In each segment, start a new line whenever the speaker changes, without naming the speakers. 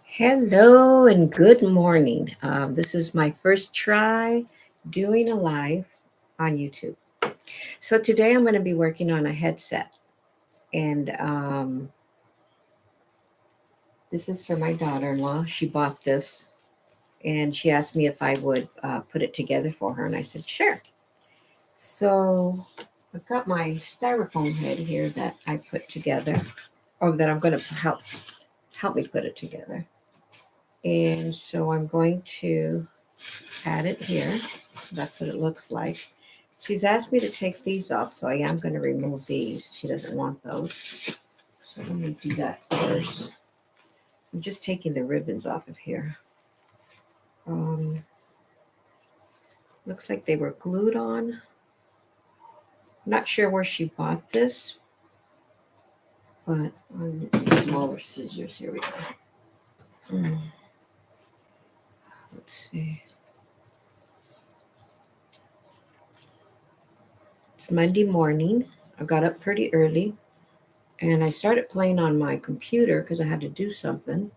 Hello and good morning. This is my first try doing a live on YouTube. So today I'm going to be working on a headset, and this is for my daughter-in-law. She bought this, and she asked me if I would put it together for her, and I said sure. So I've got my styrofoam head here that I put together, or that I'm going to help me put it together. And so I'm going to add it here. That's what it looks like. She's asked me to take these off, so I am going to remove these. She doesn't want those. So let me do that first. I'm just taking the ribbons off of here. Looks like they were glued on. I'm not sure where she bought this, but I'm going to use smaller scissors. Here we go. Let's see. It's Monday morning. I got up pretty early and I started playing on my computer because I had to do something.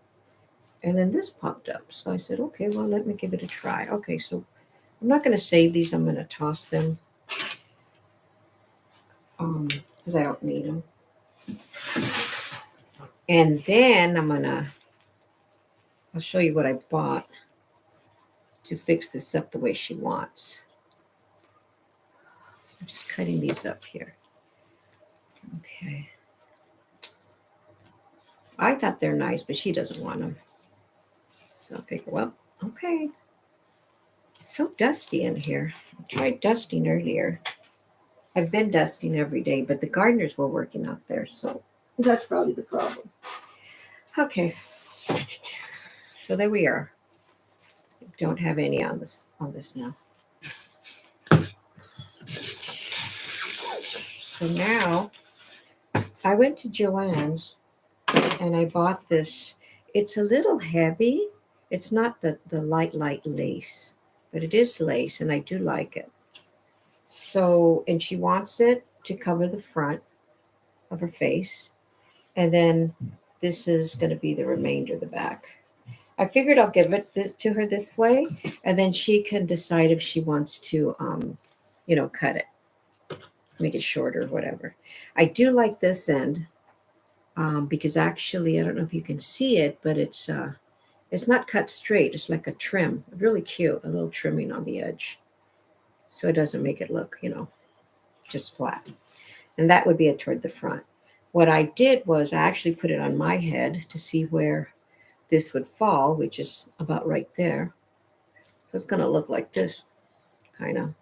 And then this popped up. So I said, okay, well, let me give it a try. Okay, so I'm not going to save these. I'm going to toss them because I don't need them. And then I'll show you what I bought to fix this up the way she wants. So I'm just cutting these up here. Okay. I thought they're nice, but she doesn't want them. So I figure, well, okay. It's so dusty in here. I tried dusting earlier. I've been dusting every day, but the gardeners were working out there, so that's probably the problem. Okay. So there we are. Don't have any on this now. So now I went to Joann's and I bought this. It's a little heavy. It's not the light lace, but it is lace and I do like it. So, and she wants it to cover the front of her face. And then this is going to be the remainder of the back. I figured I'll give it to her this way, and then she can decide if she wants to, cut it, make it shorter, whatever. I do like this end because actually, I don't know if you can see it, but it's not cut straight. It's like a trim, really cute, a little trimming on the edge, so it doesn't make it look, just flat. And that would be it toward the front. What I did was I actually put it on my head to see where this would fall, which is about right there. So it's going to look like this, kind of.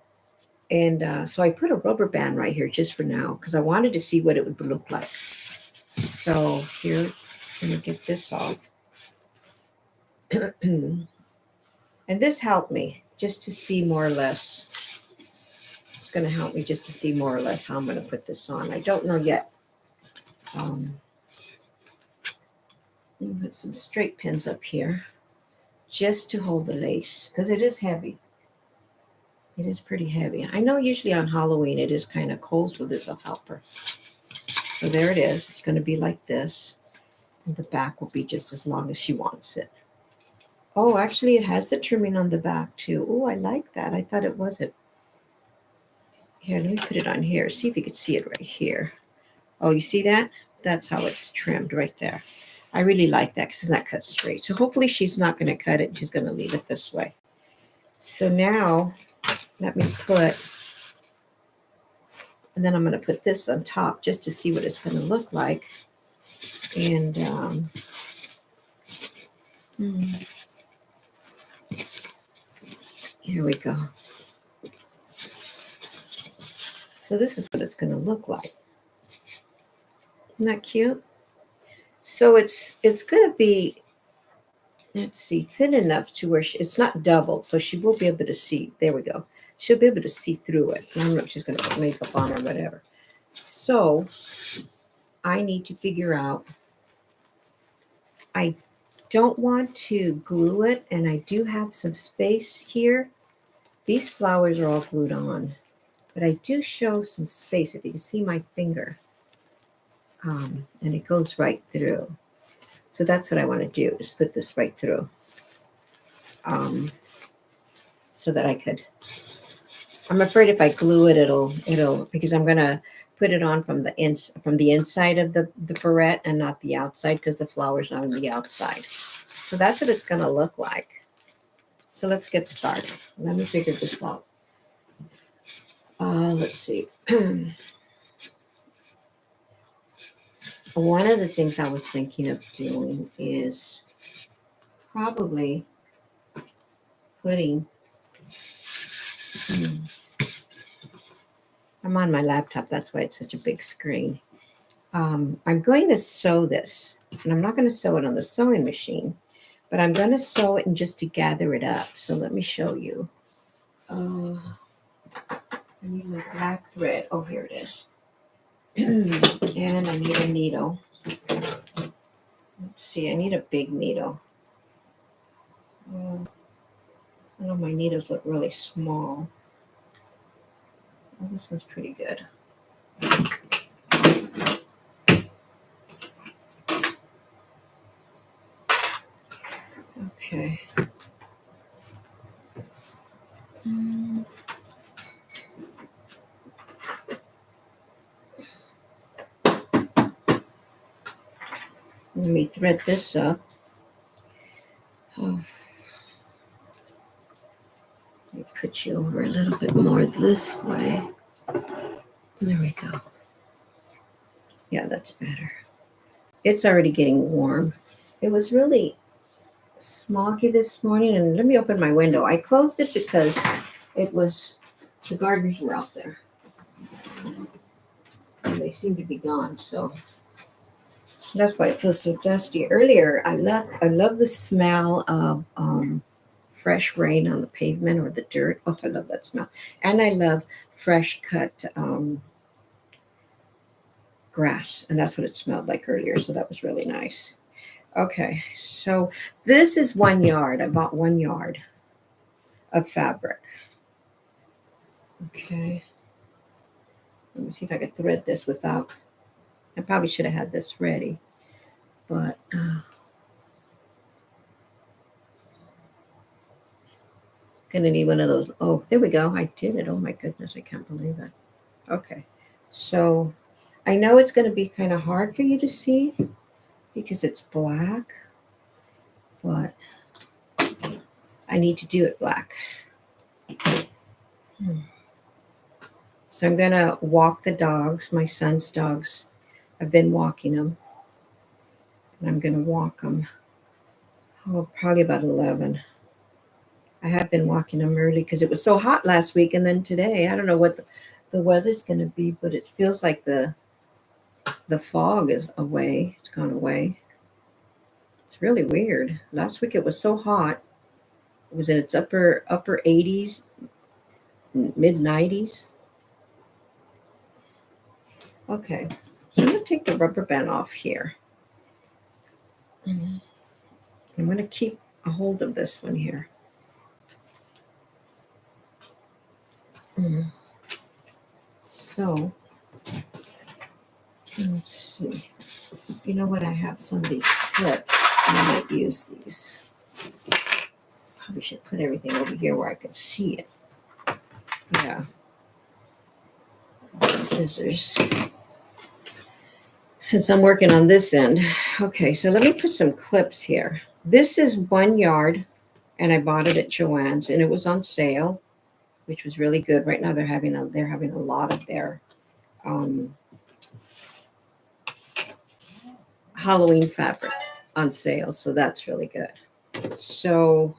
And so I put a rubber band right here just for now because I wanted to see what it would look like. So here, I'm going to get this off. And this helped me just to see more or less. It's going to help me just to see more or less how I'm going to put this on. I don't know yet. Put some straight pins up here just to hold the lace because it is heavy. It is pretty heavy. I know usually on Halloween it is kind of cold, so this will help her. So there it is. It's going to be like this. And the back will be just as long as she wants it. Oh, actually it has the trimming on the back too. Oh, I like that. I thought it wasn't. Here, let me put it on here. See if you could see it right here. Oh, you see that? That's how it's trimmed right there. I really like that because it's not cut straight. So hopefully she's not going to cut it. She's going to leave it this way. So now let me put, and then I'm going to put this on top just to see what it's going to look like. And here we go. So this is what it's going to look like. Isn't that cute? So it's going to be, let's see, thin enough to where it's not doubled, so she will be able to see. There we go. She'll be able to see through it. I don't know if she's going to put makeup on or whatever. So I need to figure out, I don't want to glue it, and I do have some space here. These flowers are all glued on, but I do show some space. If you can see my finger, and it goes right through. So that's what I want to do, is put this right through, so that I could. I'm afraid if I glue it, it'll because I'm gonna put it on from the inside of the barrette and not the outside, because the flower's on the outside. So that's what it's gonna look like. So let's get started. Let me figure this out. Let's see. One of the things I was thinking of doing is probably putting. hmm, I'm on my laptop, that's why it's such a big screen. I'm going to sew this, and I'm not going to sew it on the sewing machine, but I'm going to sew it and just to gather it up. So let me show you. I need my black thread. Oh, here it is. And I need a needle. Let's see, I need a big needle. I know my needles look really small. Well, this one's pretty good. Okay. Let me thread this up. Oh, let me put you over a little bit more this way. There we go. Yeah, that's better. It's already getting warm. It was really smoggy this morning, and let me open my window. I closed it because the gardens were out there, and they seem to be gone. So that's why it feels so dusty. Earlier, I love the smell of fresh rain on the pavement or the dirt. Oh, I love that smell, and I love fresh cut grass, and that's what it smelled like earlier. So that was really nice. Okay, so this is 1 yard. I bought 1 yard of fabric. Okay, let me see if I could thread this without. I probably should have had this ready, but gonna need one of those. Oh, there we go. I did it. Oh my goodness, I can't believe it. Okay, so I know it's gonna be kind of hard for you to see because it's black, but I need to do it black. Hmm. So I'm gonna walk the dogs, my son's dogs. I've been walking them, and I'm gonna walk them. Oh, probably about 11. I have been walking them early because it was so hot last week, and then today I don't know what the weather's going to be, but it feels like the fog is away. It's gone away. It's really weird. Last week it was so hot. It was in its upper 80s, mid 90s. Okay, so I'm going to take the rubber band off here. I'm going to keep a hold of this one here. So let's see. You know what? I have some of these clips. I might use these. Probably should put everything over here where I can see it. Yeah. Scissors. Since I'm working on this end. Okay, so let me put some clips here. This is 1 yard, and I bought it at Joann's, and it was on sale, which was really good. Right now they're having a lot of their um, Halloween fabric on sale, so that's really good. So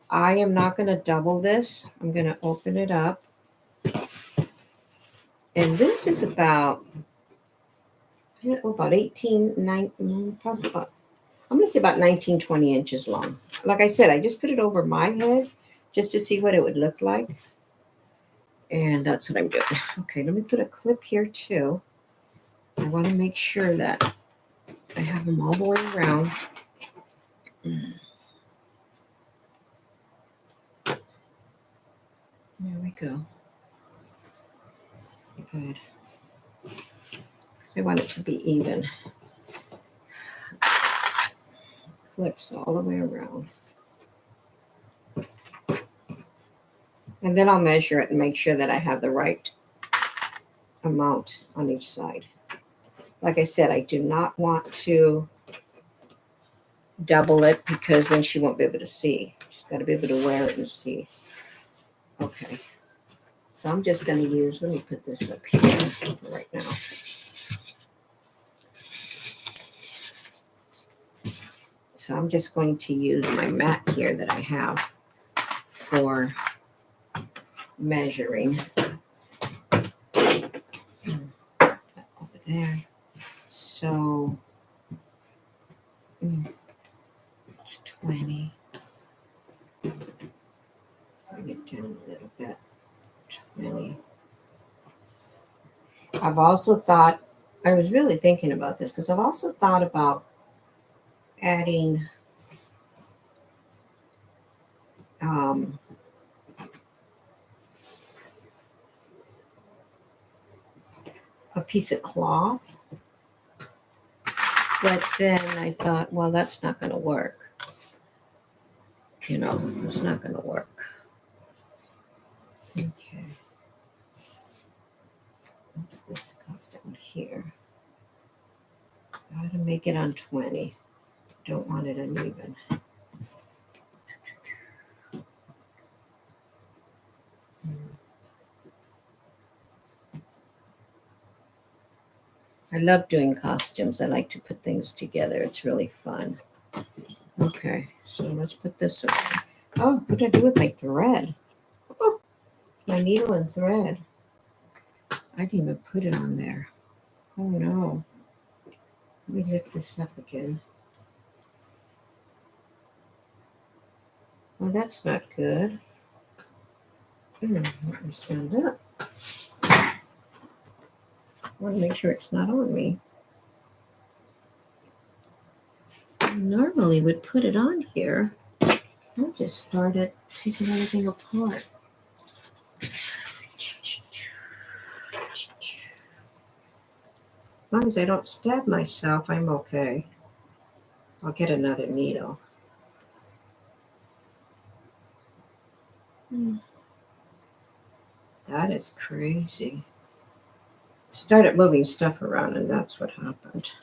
I am not going to double this. I'm going to open it up. And this is about 18, 19, probably about, I'm going to say about 19, 20 inches long. Like I said, I just put it over my head just to see what it would look like. And that's what I'm doing. Okay, let me put a clip here too. I want to make sure that I have them all the way around. There we go. Good. Because I want it to be even. Clips all the way around. And then I'll measure it and make sure that I have the right amount on each side. Like I said, I do not want to double it because then she won't be able to see. She's got to be able to wear it and see. Okay. So I'm just going to use, let me put this up here right now. So I'm just going to use my mat here that I have for measuring. Over there. So it's 20. Bring it down a little bit. 20. I've also thought, I was really thinking about this because I've also thought about adding a piece of cloth. But then I thought, well, that's not going to work. You know, it's not going to work. Okay. Oops, this goes down here. Got to make it on 20. Don't want it uneven. I love doing costumes. I like to put things together. It's really fun. Okay, so let's put this away. Oh, what did I do with my thread? Oh, my needle and thread. I didn't even put it on there. Oh no. Let me lift this up again. Well, that's not good. Let me stand up. I want to make sure it's not on me. I normally would put it on here. I just started taking everything apart. As long as I don't stab myself, I'm okay. I'll get another needle. That is crazy. Started moving stuff around and that's what happened.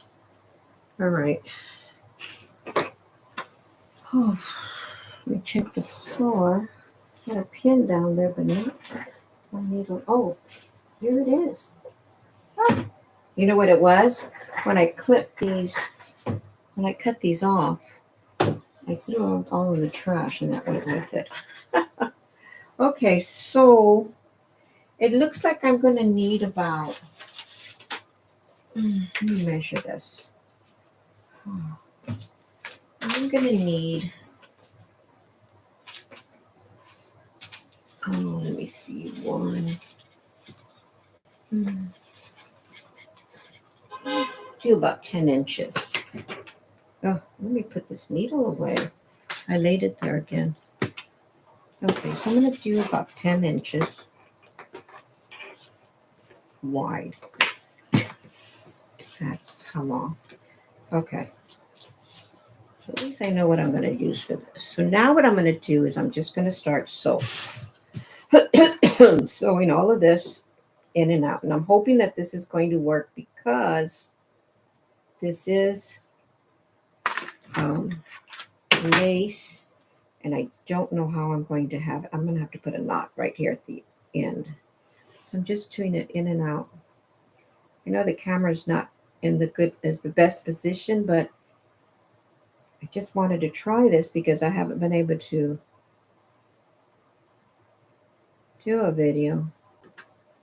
All right. Oh, let me check the floor. Got a pin down there, but not my needle. Oh, here it is. Ah. You know what it was? When I clipped these, when I cut these off, I threw out all of the trash and that went with it. Okay, so it looks like I'm going to need about, let me measure this. I'm going to need, let me see, do about 10 inches. Oh, let me put this needle away. I laid it there again. Okay, so I'm going to do about 10 inches wide. That's how long. Okay. So at least I know what I'm going to use for this. So now what I'm going to do is I'm just going to start sewing. Sewing all of this in and out. And I'm hoping that this is going to work because this is lace. And I don't know how I'm going to have it. I'm going to have to put a knot right here at the end. So I'm just doing it in and out. I know the camera's not in the best position, but I just wanted to try this because I haven't been able to do a video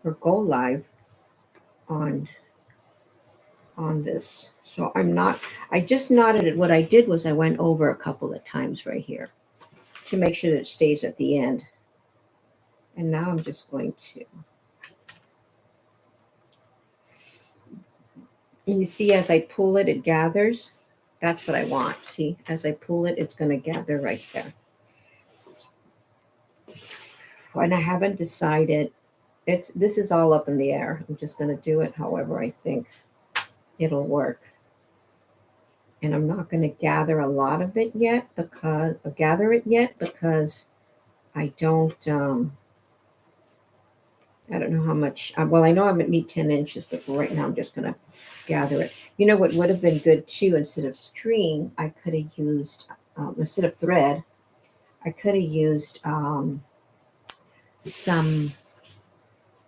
or go live on this. So I just knotted it. What I did was I went over a couple of times right here to make sure that it stays at the end. And now I'm just going to, and you see as I pull it, it gathers. That's what I want. See, as I pull it, it's going to gather right there. And I haven't decided. This is all up in the air. I'm just going to do it however I think it'll work. And I'm not going to gather a lot of it yet because I don't know how much. Well, I know I need 10 inches, but for right now I'm just going to gather it. You know what would have been good too? Instead of string, I could have used instead of thread. I could have used some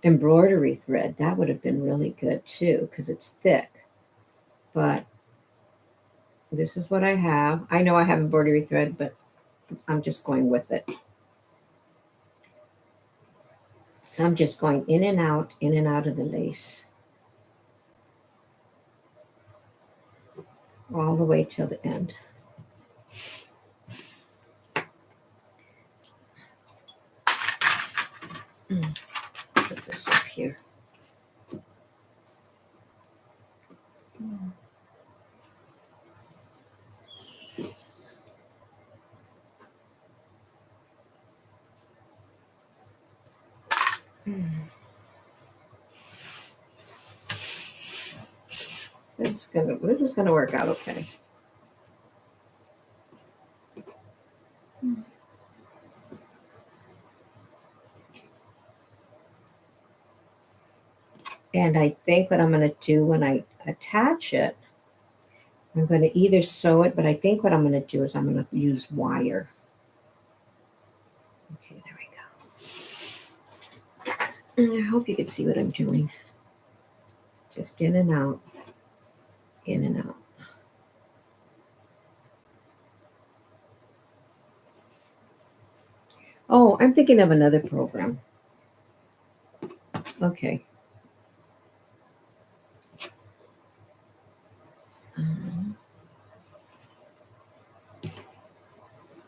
embroidery thread. That would have been really good too because it's thick. But this is what I have. I know I have embroidery thread, but I'm just going with it. So I'm just going in and out of the lace. All the way till the end. Put this up here. This is gonna work out okay. And I think what I'm gonna do when I attach it, I'm gonna either sew it, but I think what I'm gonna do is I'm gonna use wire. Okay, there we go. And I hope you can see what I'm doing. Just in and out, in and out. Oh, I'm thinking of another program. Okay.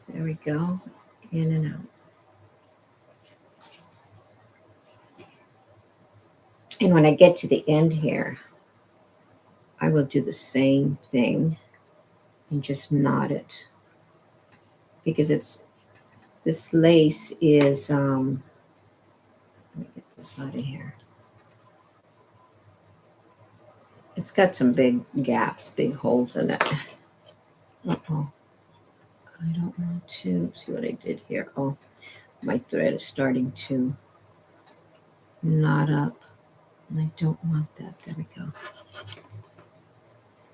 There we go. In and out. And when I get to the end here, I will do the same thing and just knot it. Because this lace is let me get this out of here. It's got some big gaps, big holes in it. Uh-oh. I don't want to see what I did here. Oh, my thread is starting to knot up. And I don't want that. There we go.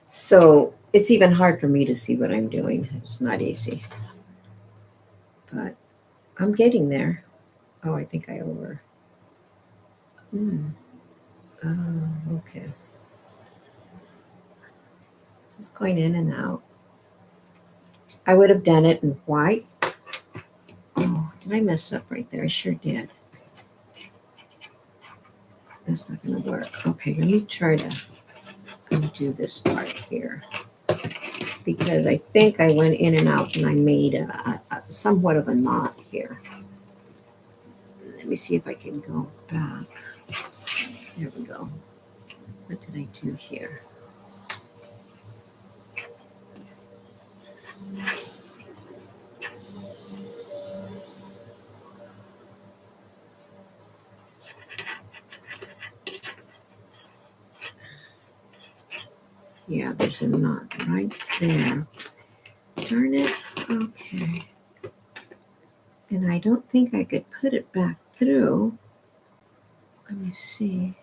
So it's even hard for me to see what I'm doing. It's not easy. But I'm getting there. Oh, I think I over. Oh, okay. Just going in and out. I would have done it in white. Oh, did I mess up right there? I sure did. That's not going to work. Okay, let me try to undo this part here. Because I think I went in and out and I made a somewhat of a knot here. Let me see if I can go back. There we go. What did I do here? Yeah, there's a knot right there. Darn it. Okay. And I don't think I could put it back through. Let me see.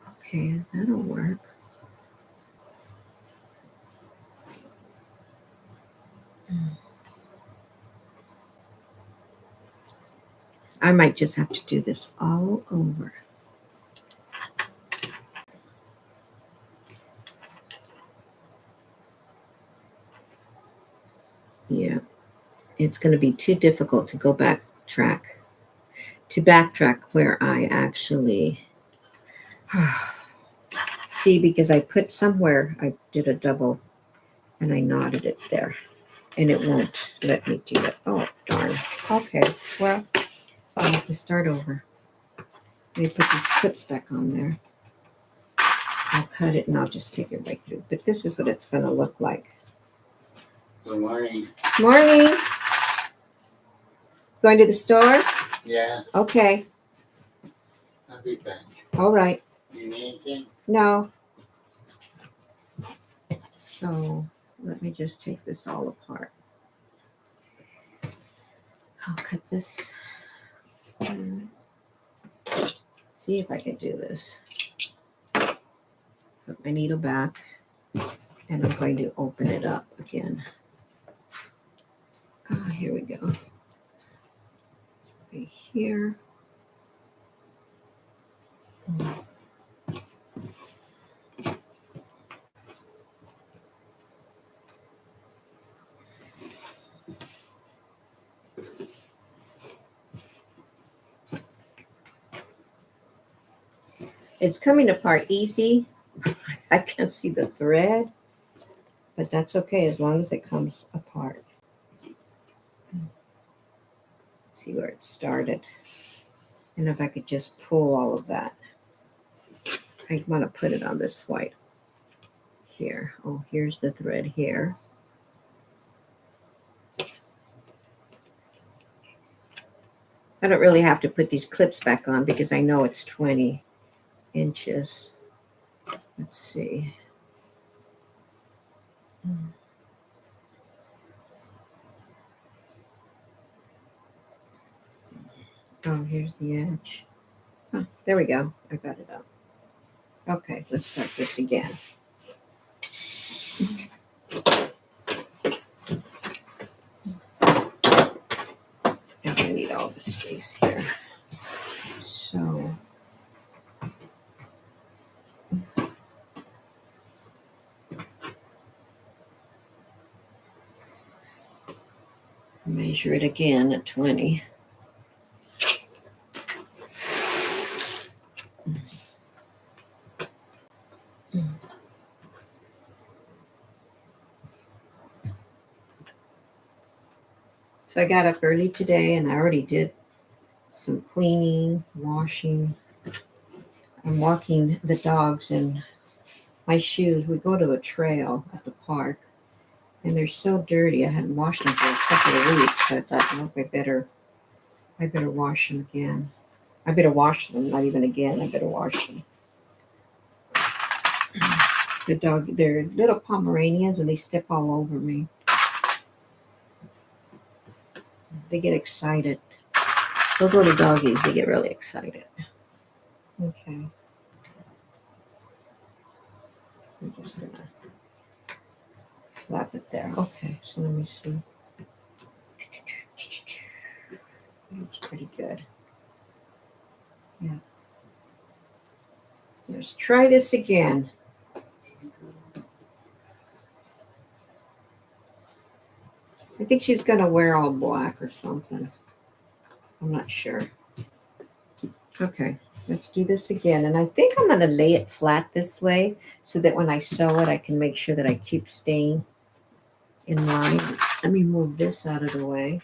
Okay, that'll work. I might just have to do this all over. Yeah, it's going to be too difficult to go backtrack where I actually see, because I put somewhere, I did a double and I knotted it there and it won't let me do it. Oh, darn. Okay, well, I'll have to start over. Let me put these clips back on there. I'll cut it and I'll just take it right through. But this is what it's going to look like.
Good morning.
Morning. Going to the store?
Yeah,
Okay.
I'll be back.
All right.
You need anything?
No. So let me just take this all apart. I'll cut this. See if I can do this. Put my needle back, and I'm going to open it up again. Here we go. Right here. It's coming apart easy. I can't see the thread, but that's okay as long as it comes apart. See where it started. And if I could just pull all of that. I want to put it on this white here. Oh, here's the thread here. I don't really have to put these clips back on because I know it's 20 inches. Let's see. Oh, here's the edge. Oh, there we go. I got it up. Okay, let's start this again. I'm gonna need all the space here. So measure it again at 20. So I got up early today and I already did some cleaning, washing. I'm walking the dogs in my shoes. We go to a trail at the park and they're so dirty. I hadn't washed them for a couple of weeks. So I thought, nope, I better wash them again. I better wash them, not even again. I better wash them. The dog, they're little Pomeranians and they step all over me. They get excited. Those little doggies, they get really excited. Okay. I'm just gonna flap it there. Okay, so let me see. It's pretty good. Yeah. Let's try this again. I think she's gonna wear all black or something. I'm not sure. Okay, let's do this again. And I think I'm gonna lay it flat this way so that when I sew it, I can make sure that I keep staying in line. Let me move this out of the way.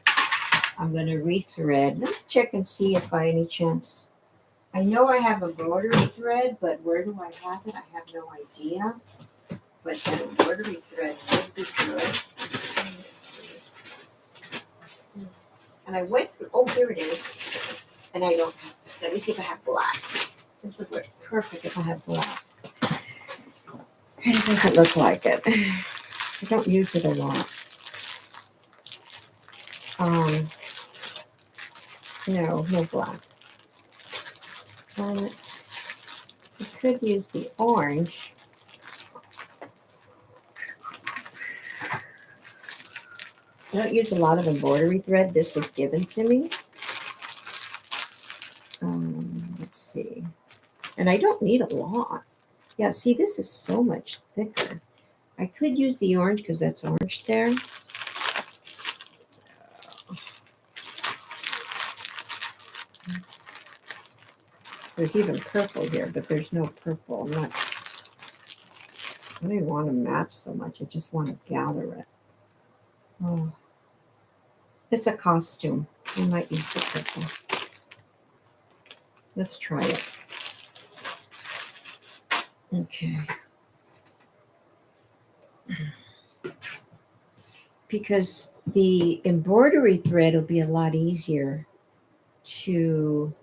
I'm gonna rethread. Let me check and see if by any chance, I know I have a embroidery thread, but where do I have it? I have no idea. But that embroidery thread would be good. Let's see. And I went through, oh, here it is. And I don't have, let me see if I have black. This would work perfect if I have black. And it doesn't look like it. I don't use it a lot. No black. I could use the orange. I don't use a lot of embroidery thread. This was given to me. Let's see. And I don't need a lot. Yeah, see, this is so much thicker. I could use the orange because that's orange there. There's even purple here, but there's no purple. I don't even want to match so much. I just want to gather it. Oh, it's a costume. I might use the purple. Let's try it. Okay. Because the embroidery thread will be a lot easier to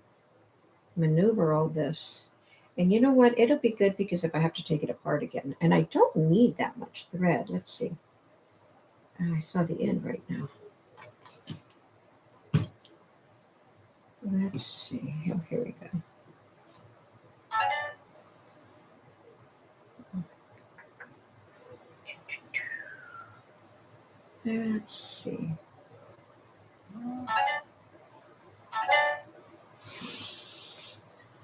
maneuver all this. And you know what? It'll be good because if I have to take it apart again, and I don't need that much thread. Let's see. I saw the end right now. Let's see. Oh, here we go. Let's see.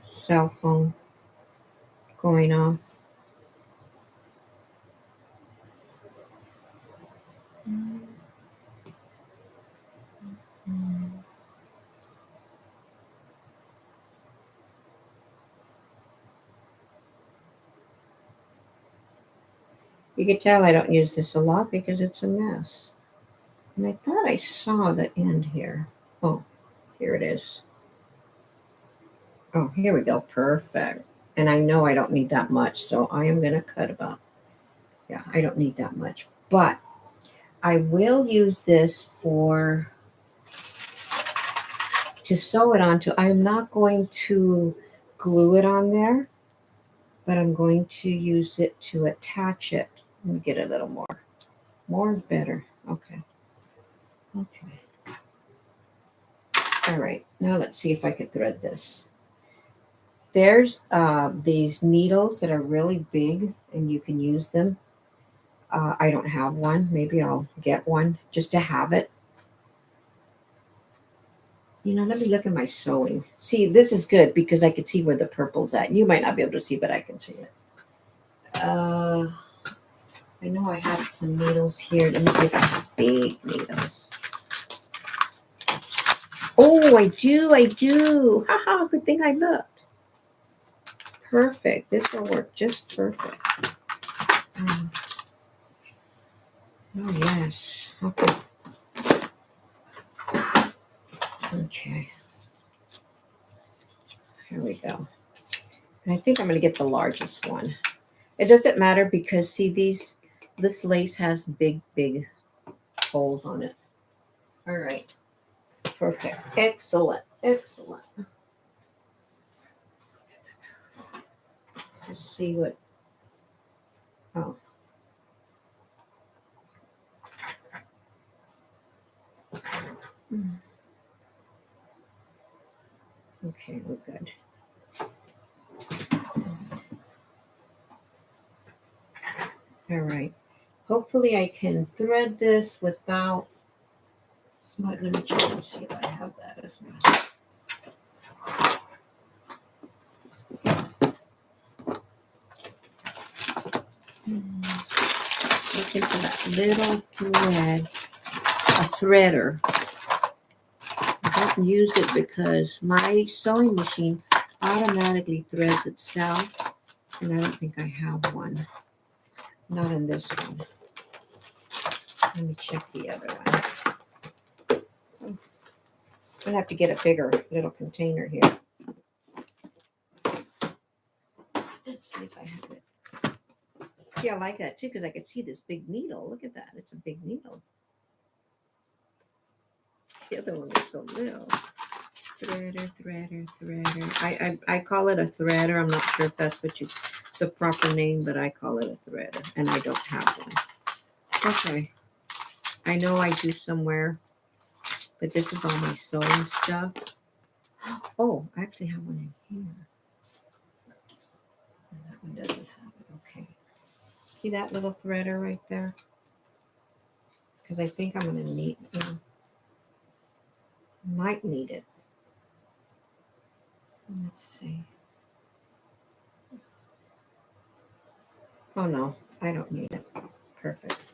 Cell phone going off. You can tell I don't use this a lot because it's a mess. And I thought I saw the end here. Oh, here it is. Oh, here we go. Perfect. And I know I don't need that much, so I am going to cut about, yeah, I don't need that much. But I will use this to sew it onto. I'm not going to glue it on there, but I'm going to use it to attach it. Let me get a little more. More is better. Okay. Okay. All right. Now let's see if I could thread this. There's these needles that are really big and you can use them. I don't have one. Maybe I'll get one just to have it. You know, let me look at my sewing. See, this is good because I can see where the purple's at. You might not be able to see, but I can see it. I know I have some needles here. Let me see if I have big needles. Oh, I do. I do. Haha, good thing I looked. Perfect. This will work just perfect. Oh, yes. Okay. Okay. Here we go. And I think I'm going to get the largest one. It doesn't matter because, see, this lace has big, big holes on it. All right. Perfect. Excellent. Excellent. Let's see what. Oh. Okay, we're good. All right. Hopefully I can thread this without. Let me check and see if I have that as well. Looking for that little thread, a threader. I don't use it because my sewing machine automatically threads itself, and I don't think I have one. Not in this one. Let me check the other one. I'm gonna have to get a bigger little container here. Let's see if I have it. See, I like that too because I could see this big needle. Look at that. It's a big needle. The other one is so little. Threader, threader, threader. I call it a threader. I'm not sure if that's the proper name, but I call it a threader, and I don't have one. Okay. I know I do somewhere, but this is all my sewing stuff. Oh, I actually have one in here. And that one doesn't have it. Okay. See that little threader right there? Because I think I'm going to need, might need it. Let's see. Oh no, I don't need it. Perfect.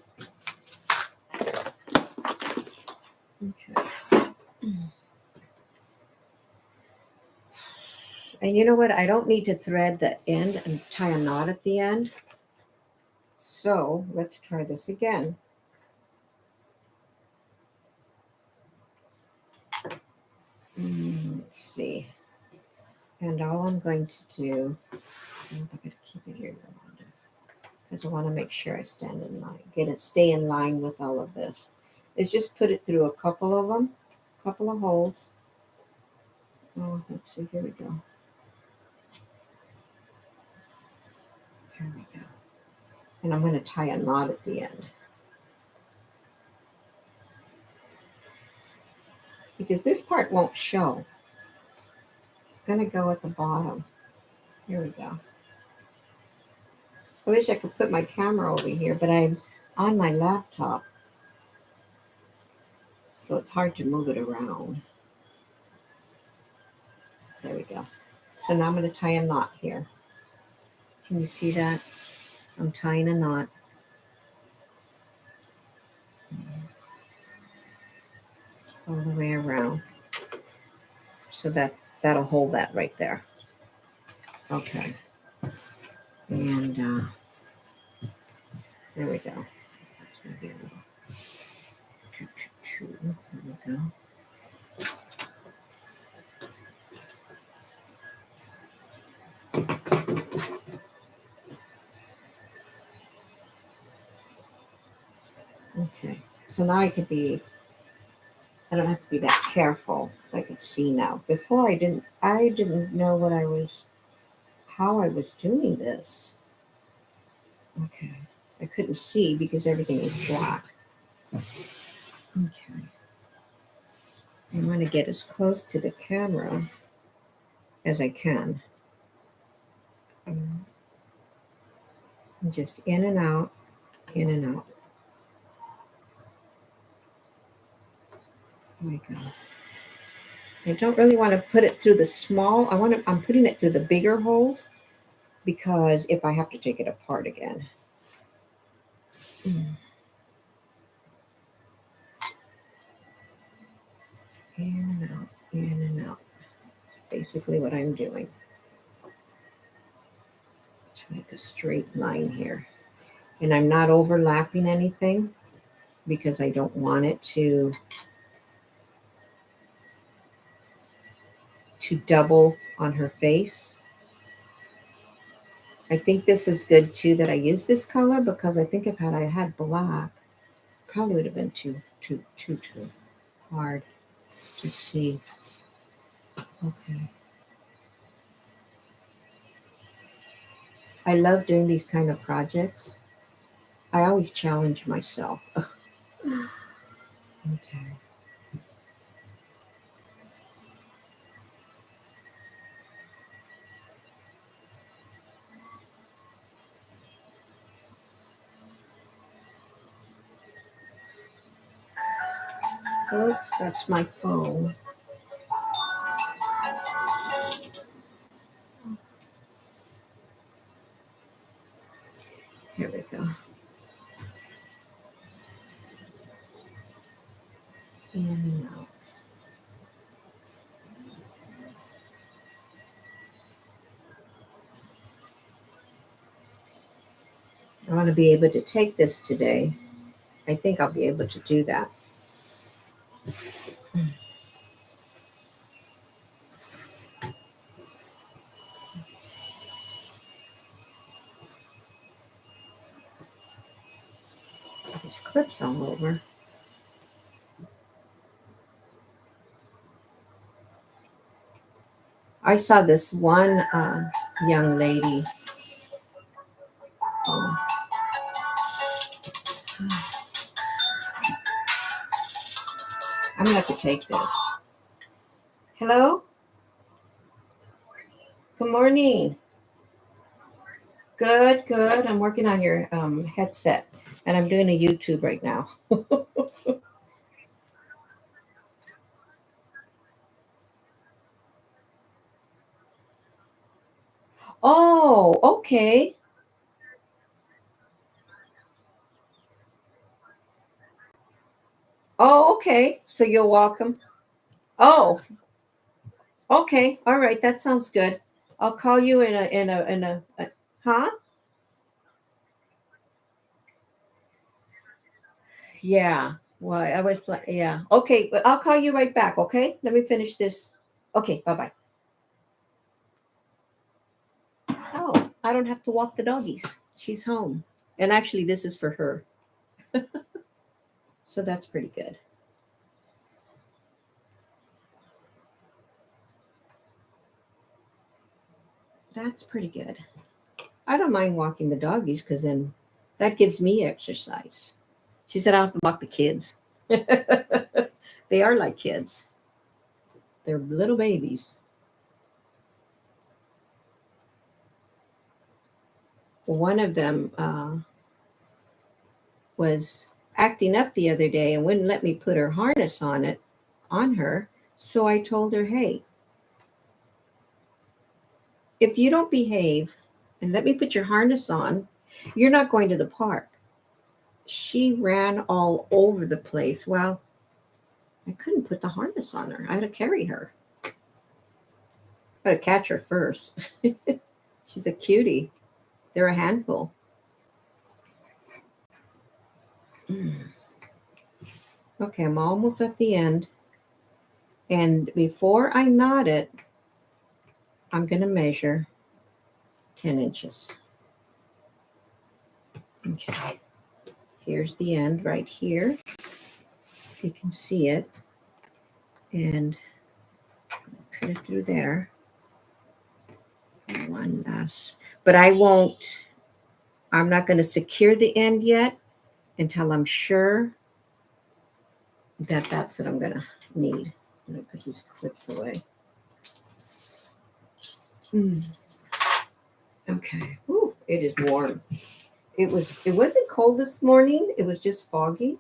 Okay. And you know what? I don't need to thread the end and tie a knot at the end. So let's try this again. Let's see. And all I'm going to do, I'm going to keep it here because I want to make sure I stand in line, stay in line with all of this, is just put it through a couple of them, couple of holes. Oh, let's see, here we go. Here we go. And I'm going to tie a knot at the end. Because this part won't show. It's going to go at the bottom. Here we go. I wish I could put my camera over here, but I'm on my laptop. So it's hard to move it around. There we go. So now I'm going to tie a knot here. Can you see that? I'm tying a knot. All the way around. So that'll hold that right there. Okay. And there we go. That's going to be a little. There we go. Okay. So now I don't have to be that careful because I could see now. Before I didn't know how I was doing this. Okay. I couldn't see because everything was black. Okay. I want to get as close to the camera as I can. And just in and out, in and out. There we go. I don't really want to put it through the small. I'm putting it through the bigger holes because if I have to take it apart again. In and out, in and out. Basically what I'm doing. To make a straight line here. And I'm not overlapping anything because I don't want it to double on her face. I think this is good too that I use this color because I think if I had black, probably would have been too hard to see. Okay. I love doing these kind of projects. I always challenge myself. Okay. Oops, that's my phone. Here we go. In and out. I want to be able to take this today. I think I'll be able to do that. There's clips all over. I saw this one young lady. Oh. I'm going to have to take this. Hello? Good morning. Good, good. I'm working on your headset, and I'm doing a YouTube right now. Oh, okay. Oh, okay. So you're welcome. Oh, okay. All right. That sounds good. I'll call you in a huh? Yeah. Well, I was like, yeah. Okay, but I'll call you right back. Okay. Let me finish this. Okay. Bye bye. Oh, I don't have to walk the doggies. She's home. And actually, this is for her. So that's pretty good. That's pretty good. I don't mind walking the doggies because then that gives me exercise. She said I don't have to walk the kids. They are like kids. They're little babies. One of them was acting up the other day and wouldn't let me put her harness on her. So I told her, hey, if you don't behave and let me put your harness on, you're not going to the park. She ran all over the place. Well, I couldn't put the harness on her. I had to carry her. I had to catch her first. She's a cutie. They're a handful. Okay, I'm almost at the end. And before I knot it, I'm going to measure 10 inches. Okay, here's the end right here. You can see it. And cut it through there. One last. But I'm not going to secure the end yet until I'm sure that that's what I'm going to need. I'm going to put these clips away. Okay. Ooh, it is warm. It wasn't cold this morning. It was just foggy.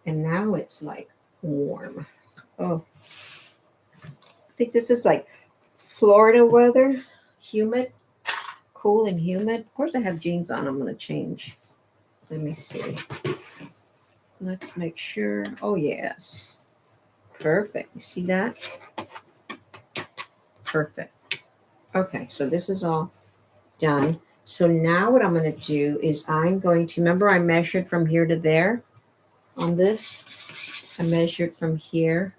And now it's like warm. Oh. I think this is like Florida weather. Humid. Cool and humid. Of course I have jeans on. I'm going to change. Let me see. Let's make sure. Oh, yes. Perfect. You see that? Perfect. Okay, so this is all done. So now what I'm going to do is I'm going to, remember I measured from here to there on this? I measured from here.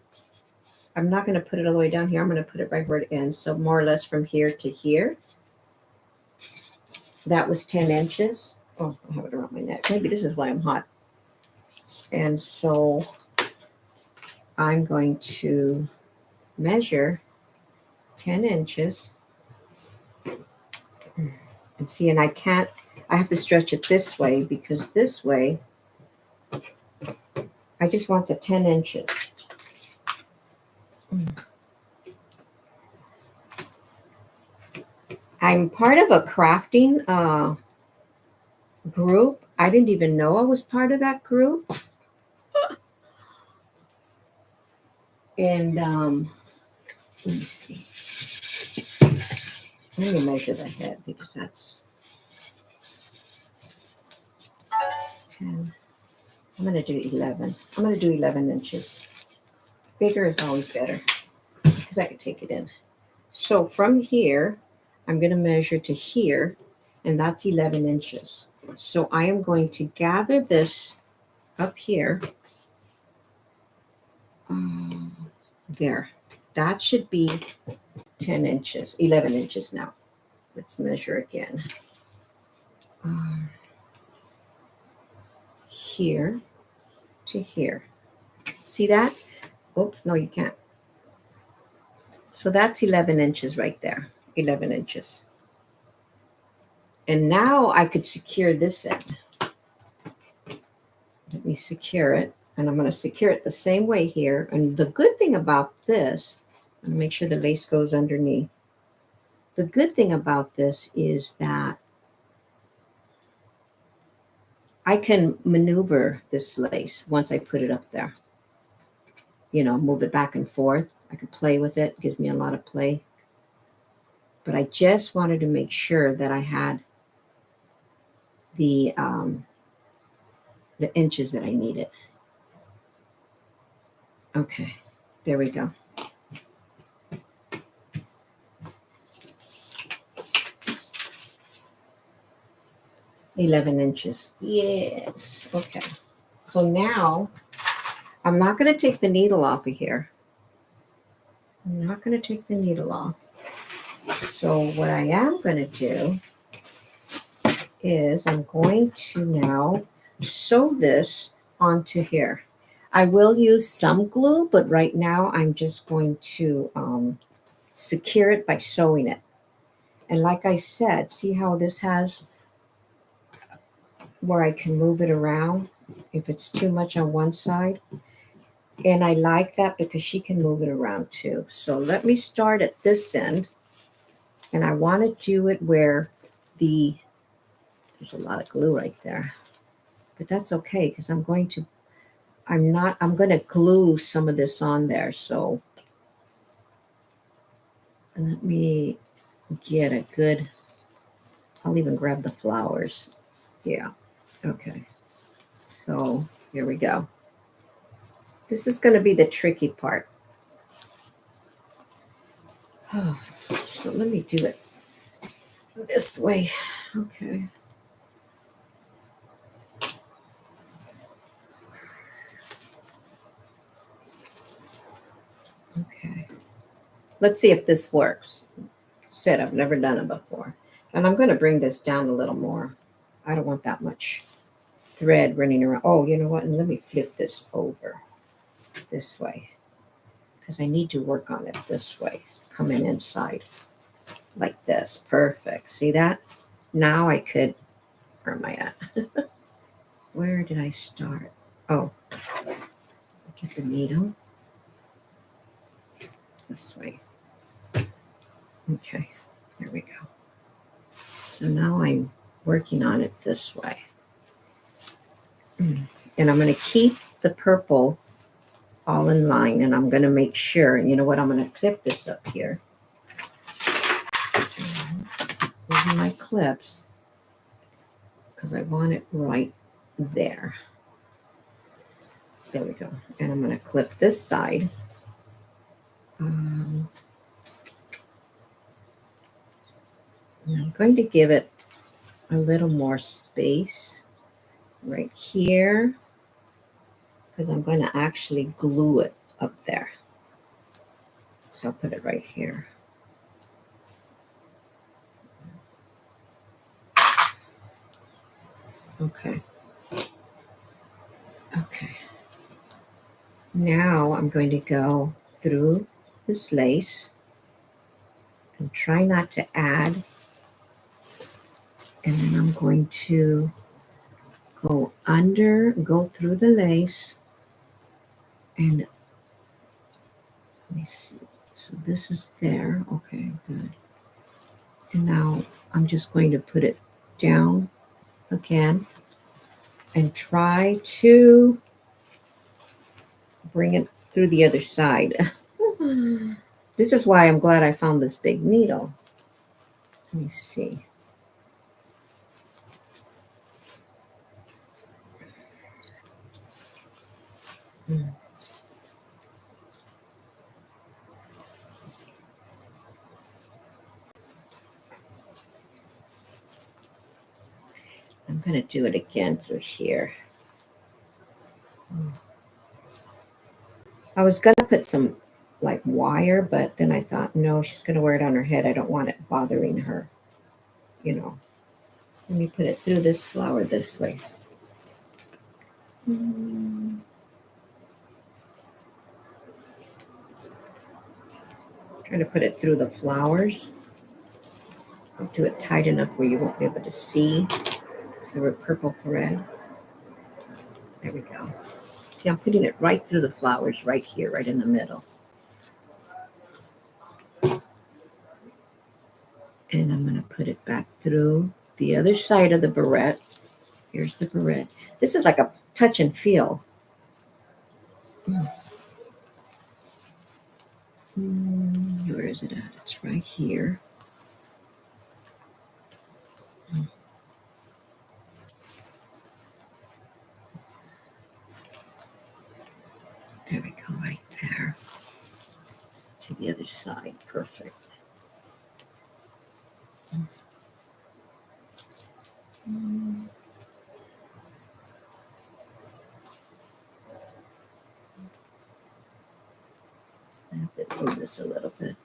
I'm not going to put it all the way down here. I'm going to put it right where it ends. So more or less from here to here. That was 10 inches. Oh, I have it around my neck. Maybe this is why I'm hot. And so I'm going to measure 10 inches. And see, and I have to stretch it this way because this way, I just want the 10 inches. I'm part of a crafting group. I didn't even know I was part of that group. And let me see. Let me measure the head because that's 10. I'm going to do 11. I'm going to do 11 inches. Bigger is always better because I can take it in. So from here, I'm going to measure to here, and that's 11 inches. So I am going to gather this up here. There. That should be 10 inches, 11 inches now. Let's measure again. Here to here. See that? Oops, no, you can't. So that's 11 inches right there. 11 inches. And now I could secure this end. Let me secure it. And I'm going to secure it the same way here. And the good thing about this, I'm going to make sure the lace goes underneath. The good thing about this is that I can maneuver this lace once I put it up there. You know, move it back and forth. I can play with it. It gives me a lot of play. But I just wanted to make sure that I had the inches that I needed. Okay, there we go. $11 Yes. Okay. So now I'm not going to take the needle off of here. I'm not going to take the needle off. So what I am going to do is I'm going to now sew this onto here. I will use some glue, but right now I'm just going to secure it by sewing it. And like I said, see how this has where I can move it around if it's too much on one side. And I like that because she can move it around too. So let me start at this end. And I want to do it where there's a lot of glue right there. But that's okay because I'm going to glue some of this on there. So let me get a good, I'll even grab the flowers. Yeah. Okay. So here we go. This is going to be the tricky part. Oh, so let me do it this way. Okay. Okay. Let's see if this works. Said I've never done it before. And I'm going to bring this down a little more. I don't want that much thread running around. Oh, you know what? And let me flip this over this way because I need to work on it this way, coming inside like this. Perfect. See that? Now I could, where am I at? Where did I start? Oh, get the needle this way. Okay, there we go. So now I'm working on it this way. And I'm going to keep the purple all in line, and I'm going to make sure, and you know what, I'm going to clip this up here. Using my clips because I want it right there. There we go. And I'm going to clip this side. I'm going to give it a little more space right here because I'm going to actually glue it up there. So I'll put it right here. Okay. Okay. Now I'm going to go through this lace and try not to add. And then I'm going to go through the lace. And let me see. So this is there. Okay, good. And now I'm just going to put it down again and try to bring it through the other side. This is why I'm glad I found this big needle. Let me see. I'm going to do it again through here. I was going to put some like wire, but then I thought, no, she's going to wear it on her head. I don't want it bothering her, you know. Let me put it through this flower this way. Trying to put it through the flowers. I'll do it tight enough where you won't be able to see through a purple thread. There we go. See, I'm putting it right through the flowers right here, right in the middle. And I'm going to put it back through the other side of the barrette. Here's the barrette. This is like a touch and feel. Where is it at? It's right here. There we go, right there. To the other side. Perfect. I have to move this a little bit.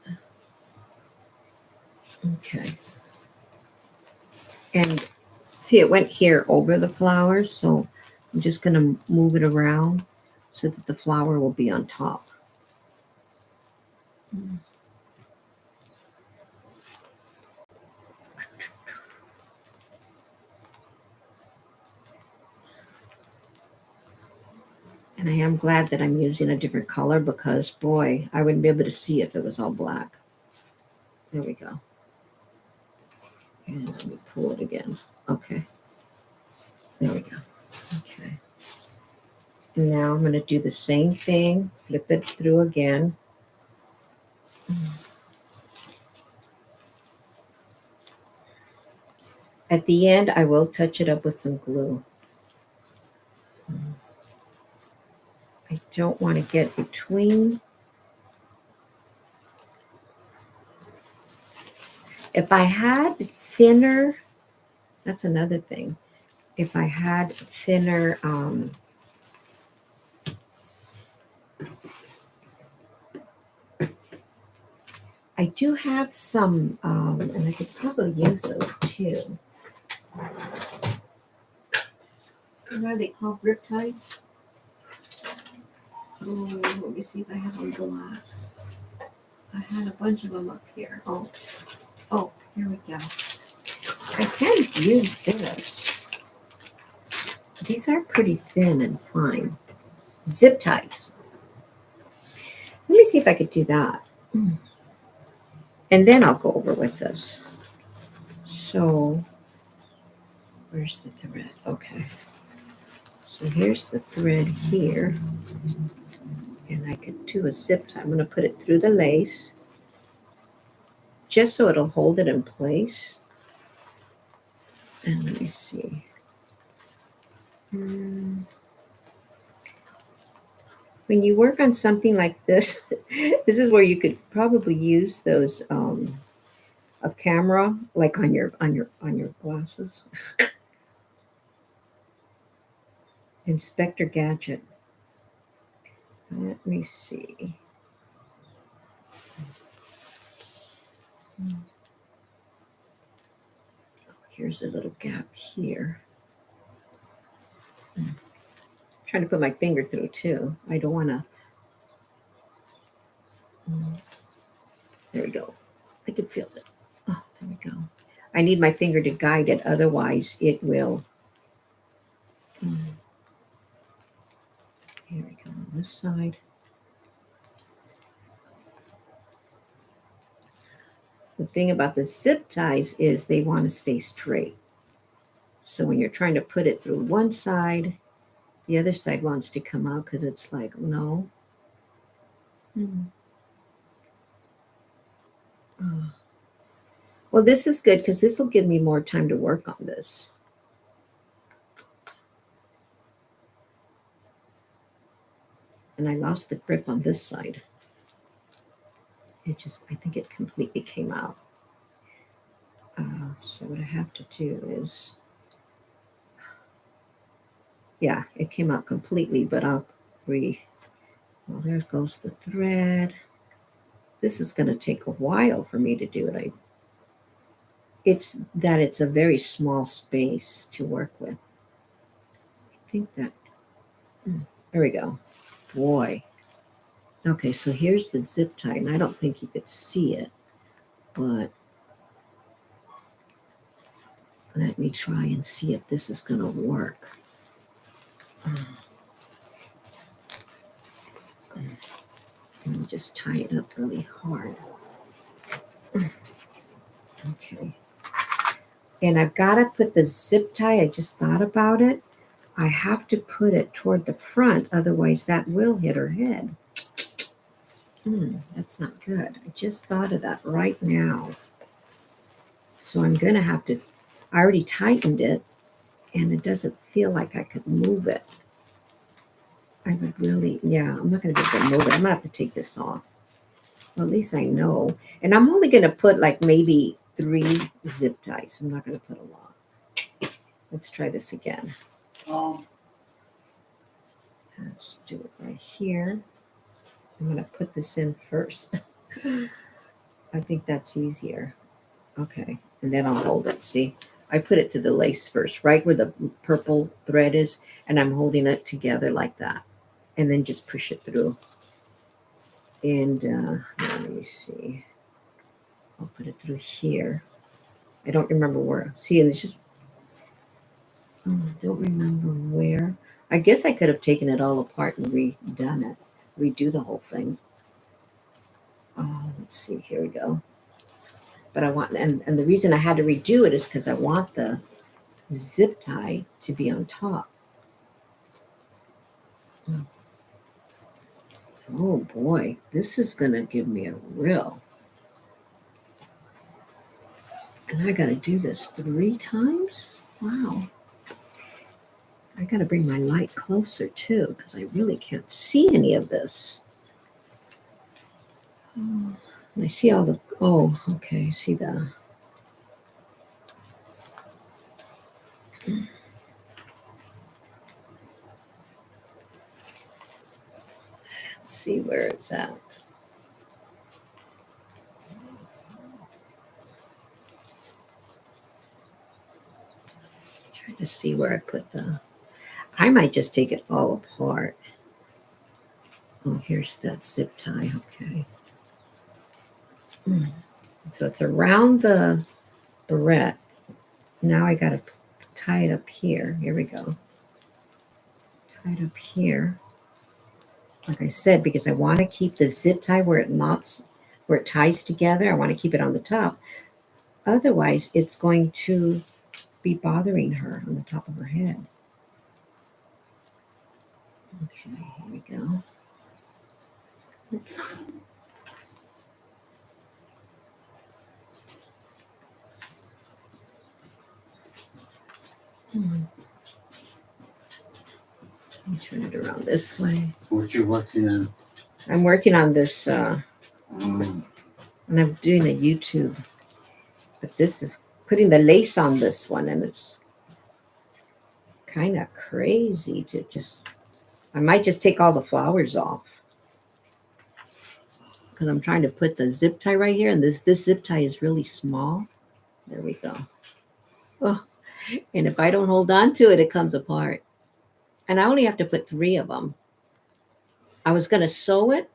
Okay. And see, it went here over the flowers, so I'm just going to move it around so that the flower will be on top. And I am glad that I'm using a different color because, boy, I wouldn't be able to see if it was all black. There we go. And let me pull it again. Okay. There we go. Okay. And now I'm going to do the same thing, flip it through again. At the end, I will touch it up with some glue. I don't want to get between. If I had thinner, that's another thing. If I had thinner, I do have some, and I could probably use those too. What are they called? Rip ties? Oh, let me see if I have them black. I had a bunch of them up here. Oh, here we go. I can use this. These are pretty thin and fine. Zip ties. Let me see if I could do that. And then I'll go over with this. So, where's the thread? Okay. So here's the thread here. And I could do a zip tie. I'm going to put it through the lace just so it'll hold it in place. And let me see. When you work on something like this, this is where you could probably use those a camera like on your glasses. Inspector Gadget. Let me see. Here's a little gap here. I'm trying to put my finger through too. I don't want to. There we go. I can feel it. Oh, there we go. I need my finger to guide it, otherwise it will. Here we go on this side. The thing about the zip ties is they want to stay straight. So when you're trying to put it through one side, the other side wants to come out because it's like, no. Oh. Well, this is good because this will give me more time to work on this. And I lost the grip on this side. I think it completely came out. So what I have to do is, yeah, it came out completely, but well, there goes the thread. This is going to take a while for me to do it. It's a very small space to work with. I think that, there we go. Boy. Okay, so here's the zip tie, and I don't think you could see it, but let me try and see if this is going to work. Let me just tie it up really hard. Okay. And I've got to put the zip tie, I just thought about it. I have to put it toward the front, otherwise that will hit her head. That's not good. I just thought of that right now. So I'm going to have to, I already tightened it, and it doesn't feel like I could move it. I would really, yeah, I'm not going to be able to move it. I'm going to have to take this off. Well, at least I know. And I'm only going to put like maybe 3 zip ties. I'm not going to put a lot. Let's try this again. Let's do it right here. I'm going to put this in first. I think that's easier. Okay, and then I'll hold it. See, I put it to the lace first, right where the purple thread is, and I'm holding it together like that. And then just push it through. And let me see. I'll put it through here. I don't remember where. See, and it's just, don't remember where. I guess I could have taken it all apart and redone it, redo the whole thing. Oh, let's see. Here we go. But I want, and the reason I had to redo it is because I want the zip tie to be on top. Oh boy, this is gonna give me a real. And I gotta do this 3 times? Wow. I gotta bring my light closer too, because I really can't see any of this. Oh, and I see all the, oh, okay, I see the, let's see where it's at. Trying to see where I put the, I might just take it all apart. Oh, here's that zip tie, okay. So it's around the barrette. Now I gotta tie it up here. Here we go. Tie it up here. Like I said, because I want to keep the zip tie where it knots, where it ties together. I want to keep it on the top. Otherwise, it's going to be bothering her on the top of her head. Okay, here we go. Oops. Let me turn it around this way.
What you working on?
I'm working on this,
Mm.
and I'm doing a YouTube. But this is putting the lace on this one, and it's kind of crazy to just. I might just take all the flowers off because I'm trying to put the zip tie right here, and this zip tie is really small. There we go. Oh, and if I don't hold on to it, it comes apart. And I only have to put 3 of them. I was going to sew it,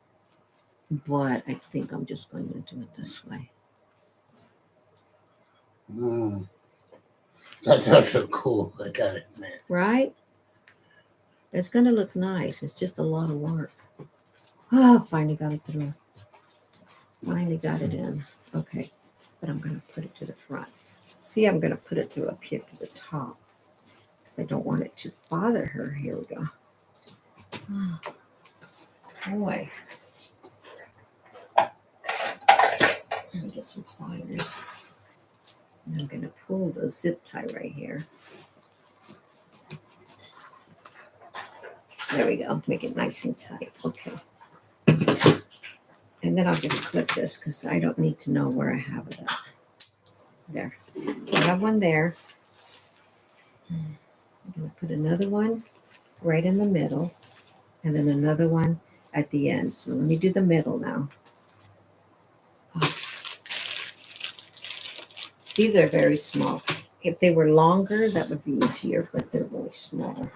but I think I'm just going to do it this way.
Mm. That does look cool. I got it, man.
Right? It's going to look nice. It's just a lot of work. Oh, finally got it through. Finally got it in. Okay, but I'm going to put it to the front. See, I'm going to put it through up here to the top because I don't want it to bother her. Here we go. Oh, boy. Let me get some pliers. And I'm going to pull the zip tie right here. There we go. Make it nice and tight. Okay. And then I'll just clip this because I don't need to know where I have it at. There. So I have one there. I'm going to put another one right in the middle and then another one at the end. So let me do the middle now. Oh. These are very small. If they were longer, that would be easier, but they're really small.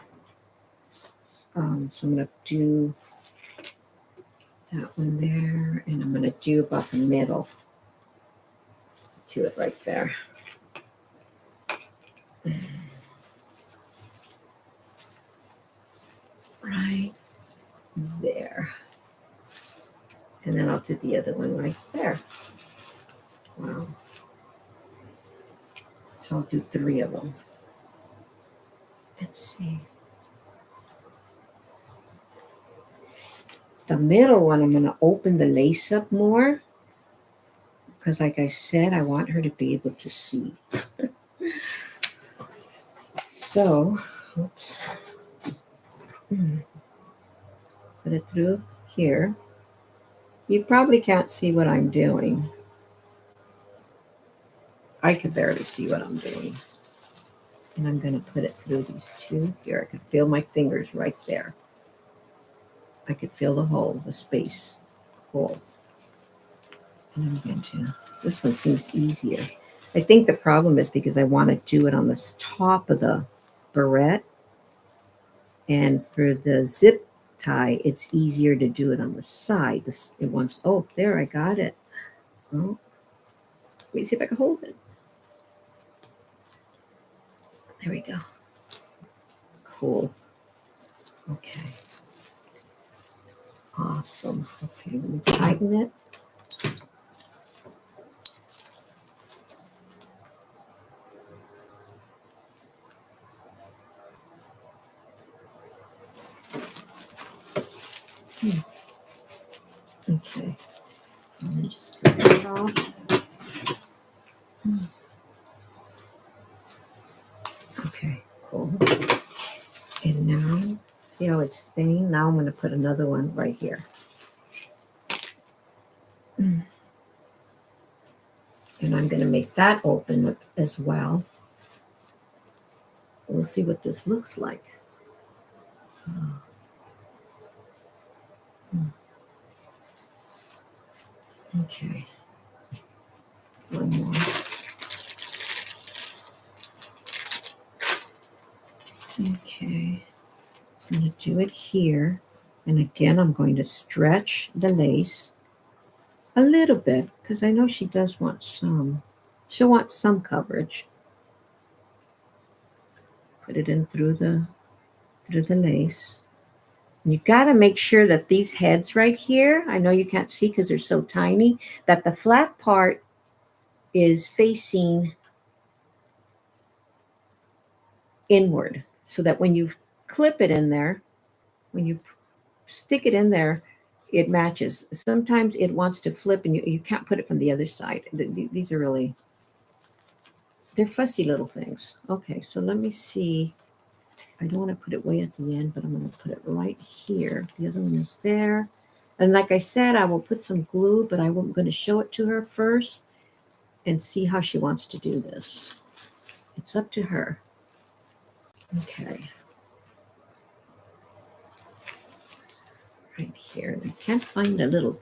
So I'm going to do that one there, and I'm going to do about the middle to it right there. Right there. And then I'll do the other one right there. Wow. So I'll do 3 of them. Let's see. The middle one, I'm going to open the lace up more because, like I said, I want her to be able to see. So, oops. Put it through here. You probably can't see what I'm doing. I can barely see what I'm doing. And I'm going to put it through these 2 here. I can feel my fingers right there. I could feel the hole, the space hole. And I'm going to, this one seems easier. I think the problem is because I want to do it on the top of the barrette. And for the zip tie, it's easier to do it on the side. It wants, oh, there, I got it. Oh, let me see if I can hold it. There we go. Cool. Okay. Awesome. Okay, let me tighten it. Okay. And then just get it off. Okay, cool. And now, see how it's staying? Now I'm going to put another one right here. And I'm going to make that open as well. We'll see what this looks like. Okay. One more. Okay. So I'm going to do it here. And again, I'm going to stretch the lace a little bit because I know she does want some. She'll want some coverage. Put it in through the lace. And you got to make sure that these heads right here, I know you can't see because they're so tiny, that the flat part is facing inward so that when you clip it in there, when you stick it in there, it matches. Sometimes it wants to flip and you can't put it from the other side. These are really, they're fussy little things. Okay, so let me see. I don't want to put it way at the end, but I'm going to put it right here. The other one is there. And like I said, I will put some glue, but I'm going to show it to her first and see how she wants to do this. It's up to her. Okay. Right here. And I can't find a little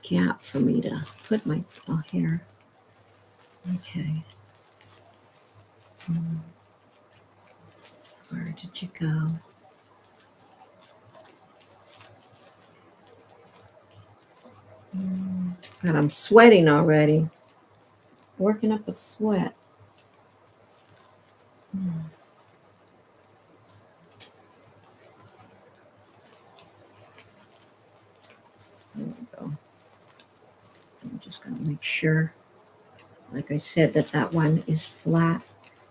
gap for me to put my, oh, here. Okay. Where did you go? God, I'm sweating already. Working up a sweat. There we go. I'm just going to make sure, like I said, that that one is flat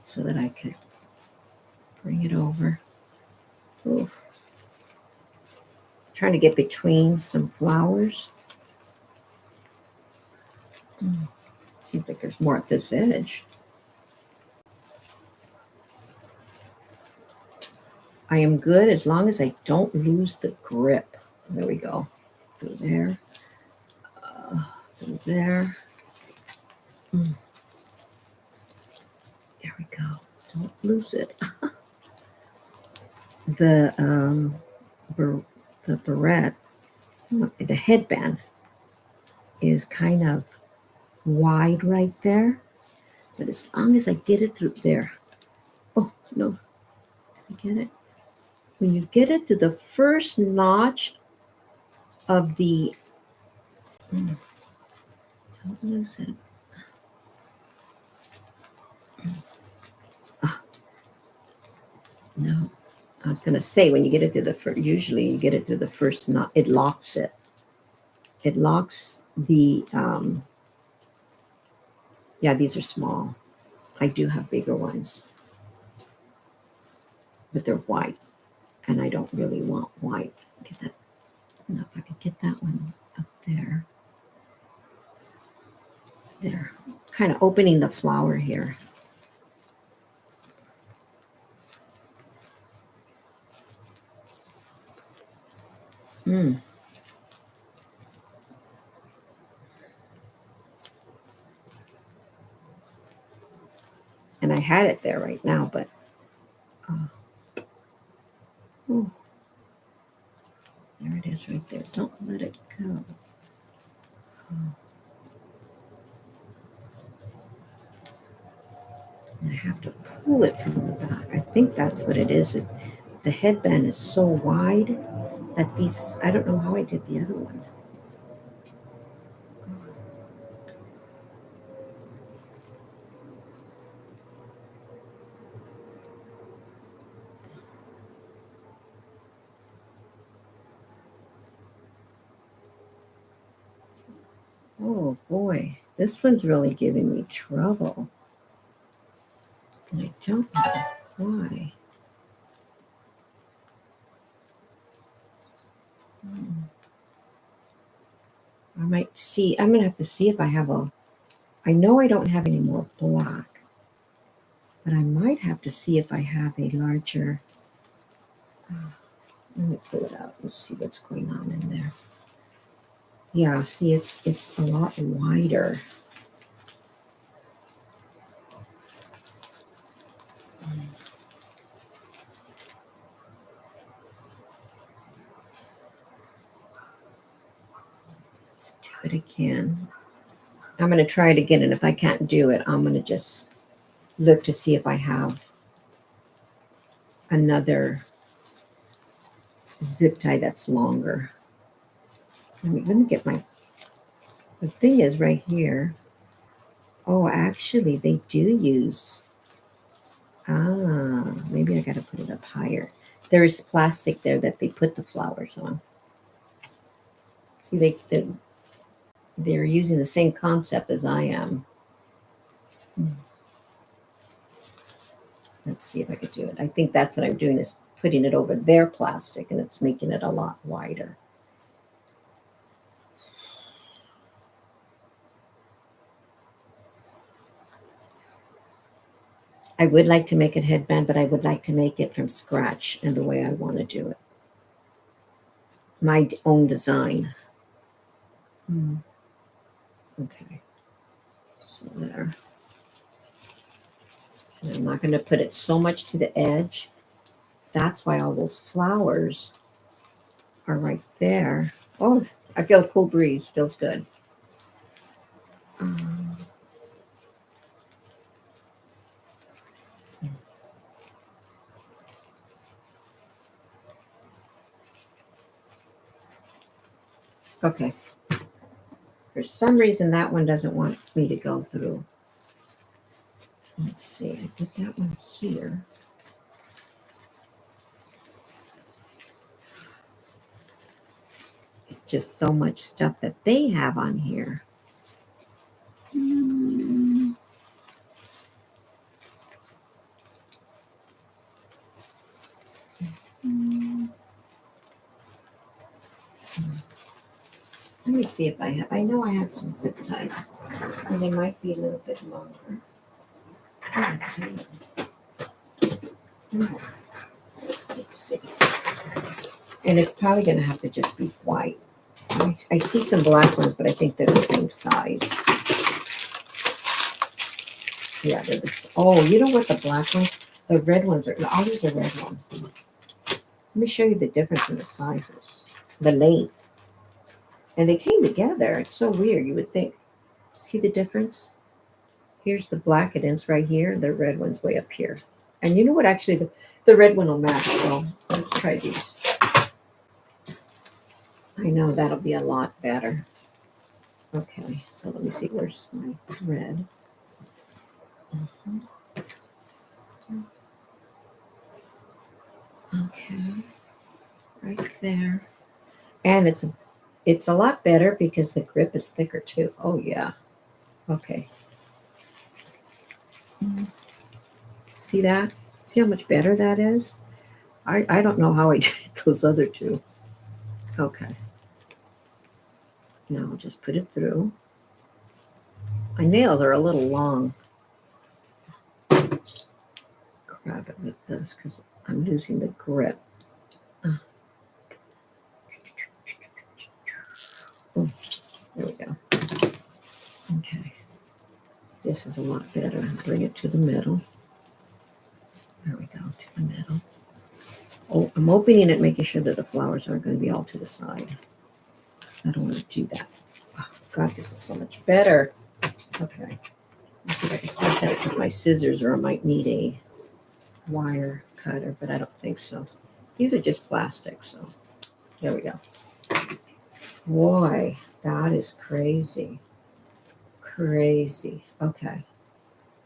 so that I can bring it over. Oof. Trying to get between some flowers. Seems like there's more at this edge. I am good as long as I don't lose the grip. There we go. Through there. Through there. There we go. Don't lose it. The the barrette, the headband is kind of wide right there. But as long as I get it through there. Oh, no. Did I get it? When you get it to the first notch of the, don't lose it. Ah, no, I was going to say when you get it to the first, usually you get it to the first knot, it locks it. It locks the, yeah, these are small. I do have bigger ones, but they're white, and I don't really want white. Get that, no, if I could get that one up there. There, kind of opening the flower here. Mm. And I had it there right now, but oh, there it is right there. Don't let it go. Oh. And I have to pull it from the back. I think that's what it is. The headband is so wide that these, I don't know how I did the other one. Oh boy, this one's really giving me trouble. And I don't know why. Hmm. I might see, I'm going to have to see if I have I know I don't have any more black, but I might have to see if I have a larger, let me pull it out and see what's going on in there. Yeah, see, it's a lot wider. Let's do it again. I'm going to try it again, and if I can't do it, I'm going to just look to see if I have another zip tie that's longer. Let me get my, the thing is right here. Oh, actually, they do use, maybe I got to put it up higher. There is plastic there that they put the flowers on. See, they're using the same concept as I am. Let's see if I could do it. I think that's what I'm doing is putting it over their plastic and it's making it a lot wider. I would like to make a headband, but I would like to make it from scratch and the way I want to do it. My own design. Okay. So there. And I'm not going to put it so much to the edge. That's why all those flowers are right there. Oh, I feel a cool breeze. Feels good. Um, okay. For some reason, that one doesn't want me to go through. Let's see. I did that one here. It's just so much stuff that they have on here. Let me see if I have. I know I have some zip ties, and they might be a little bit longer. Oh, gee. No. Let's see. And it's probably going to have to just be white. I see some black ones, but I think they're the same size. Yeah, they're this. Oh, you know what? The black ones, the red ones are. All these are red ones. Let me show you the difference in the sizes, the length, and they came together. It's so weird. You would think. See the difference? Here's the black it ends right here. The red one's way up here. And you know what? Actually, the red one will match. So let's try these. I know that'll be a lot better. Okay, so let me see. Where's my red? Okay, right there. And it's a lot better because the grip is thicker too. Oh yeah. Okay. See that? See how much better that is? I don't know how I did those other two. Okay. Now I'll just put it through. My nails are a little long. Grab it with this because I'm losing the grip. Oh, there we go. Okay. This is a lot better. Bring it to the middle. There we go, to the middle. Oh, I'm opening it, making sure that the flowers aren't going to be all to the side. I don't want to do that. Oh, God, this is so much better. Okay. Let's see if I can start that with my scissors, or I might need a wire cutter, but I don't think so. These are just plastic, so there we go. Boy, that is crazy. Crazy. Okay.